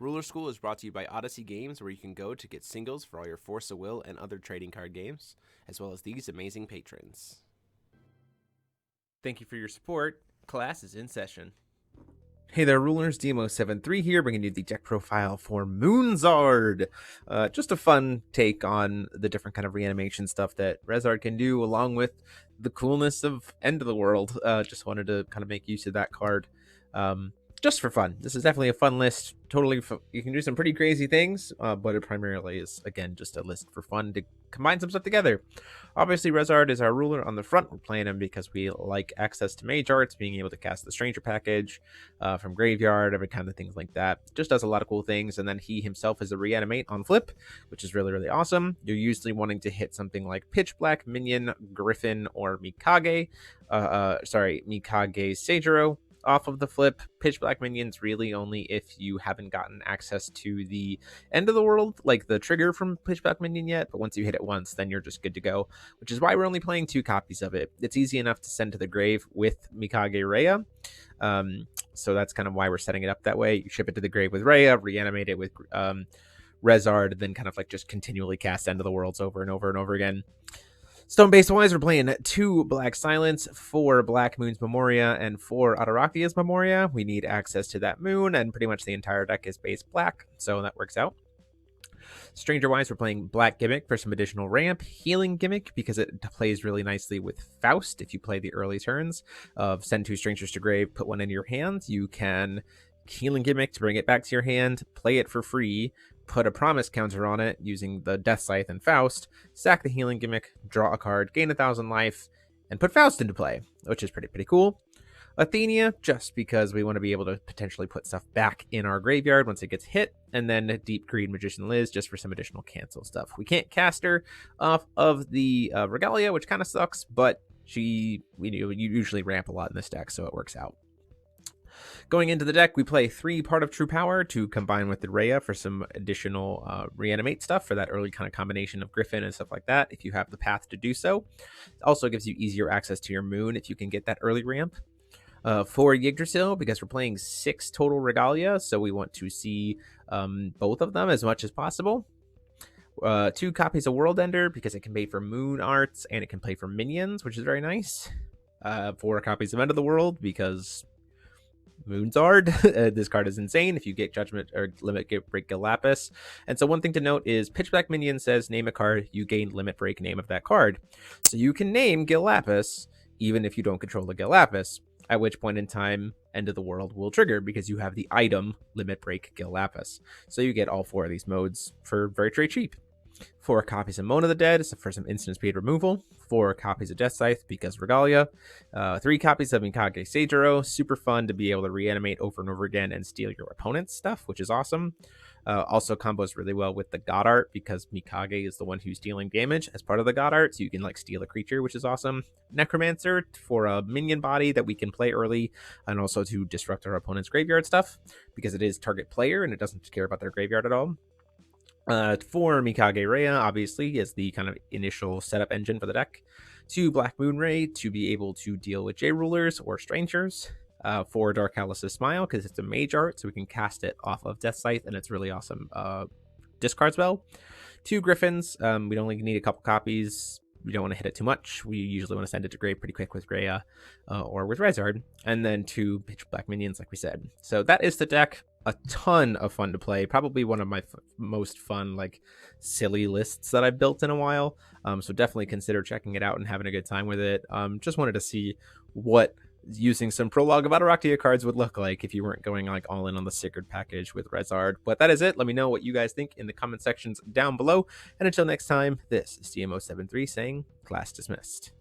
Ruler School is brought to you by Odyssey Games, where you can go to get singles for all your Force of Will and other trading card games, as well as these amazing patrons. Thank you for your support. Class is in session. Hey there, Rulers. Demo73 here, bringing you the deck profile for Moonzard. Just a fun take on the different kind of reanimation stuff that Rezzard can do, along with the coolness of End of the World. Just wanted to kind of make use of that card. Just for fun. This is definitely a fun list. Totally, you can do some pretty crazy things, but it primarily is, again, just a list for fun to combine some stuff together. Obviously, Rezzard is our ruler on the front. We're playing him because we like access to mage arts, being able to cast the Stranger package from graveyard, every kind of things like that. Just does a lot of cool things, and then he himself is a reanimate on flip, which is really, really awesome. You're usually wanting to hit something like Pitch Black, Minion, Griffin, or Mikage. Mikage Seijiro off of the flip. Pitch Black minions really only if you haven't gotten access to the End of the World, like the trigger from Pitch Black minion yet, but once you hit it once, then you're just good to go, which is why we're only playing 2 copies of it. It's easy enough to send to the grave with Mikage Rhea, so that's kind of why we're setting it up that way. You ship it to the grave with Rhea, reanimate it with Rezzard, then kind of like just continually cast End of the Worlds over and over and over again. Stone base wise, we're playing 2 Black Silence, 4 Black Moon's Memoria, and 4 Atarachia's Memoria. We need access to that moon, and pretty much the entire deck is base black, so that works out. Stranger wise, we're playing Black Gimmick for some additional ramp, Healing Gimmick because it plays really nicely with Faust. If you play the early turns of send 2 strangers to grave, put 1 into your hand, you can Healing Gimmick to bring it back to your hand, play it for free, put a promise counter on it using the Death Scythe and Faust, sack the Healing Gimmick, draw a card, gain 1,000 life, and put Faust into play, which is pretty cool. Athenia, just because we want to be able to potentially put stuff back in our graveyard once it gets hit, and then Deep Greed Magician Liz just for some additional cancel stuff. We can't cast her off of the Regalia, which kind of sucks, but you usually ramp a lot in this deck, so it works out. Going into the deck, we play 3 Part of True Power to combine with the Rhea for some additional reanimate stuff for that early kind of combination of Griffin and stuff like that, if you have the path to do so. It also gives you easier access to your moon if you can get that early ramp. 4 Yggdrasil, because we're playing 6 total Regalia, so we want to see both of them as much as possible. 2 copies of World Ender, because it can pay for moon arts and it can play for minions, which is very nice. 4 copies of End of the World, because Moonzard. This card is insane if you get Judgment or Limit Break Galapis. And so one thing to note is Pitch Black Minion says name a card, you gain Limit Break name of that card. So you can name Galapis even if you don't control the Galapis, at which point in time End of the World will trigger because you have the item Limit Break Galapis. So you get all 4 of these modes for very cheap. 4 copies of Moan of the Dead for some instant speed removal. 4 copies of Death Scythe because Regalia. 3 copies of Mikage Seijiro. Super fun to be able to reanimate over and over again and steal your opponent's stuff, which is awesome. Also combos really well with the God Art because Mikage is the one who's dealing damage as part of the God Art, so you can like steal a creature, which is awesome. Necromancer for a minion body that we can play early, and also to disrupt our opponent's graveyard stuff because it is target player and it doesn't care about their graveyard at all. 4 Mikage Rhea, obviously, is the kind of initial setup engine for the deck. 2 Black Moon Ray to be able to deal with J-Rulers or Strangers. 4 Dark Alice's Smile, because it's a mage art, so we can cast it off of Death Scythe, and it's really awesome discard spell. 2 Griffins, we only need a couple copies. We don't want to hit it too much. We usually want to send it to grave pretty quick with Rhea or with Rezzard. And then 2 Pitch Black Minions, like we said. So that is the deck. A ton of fun to play. Probably one of my most fun, like, silly lists that I've built in a while. So definitely consider checking it out and having a good time with it. Just wanted to see what using some Prologue of Ataraxia cards would look like if you weren't going like all in on the Sigurd package with Rezzard. But that is it. Let me know what you guys think in the comment sections down below. And until next time, this is DMO73 saying class dismissed.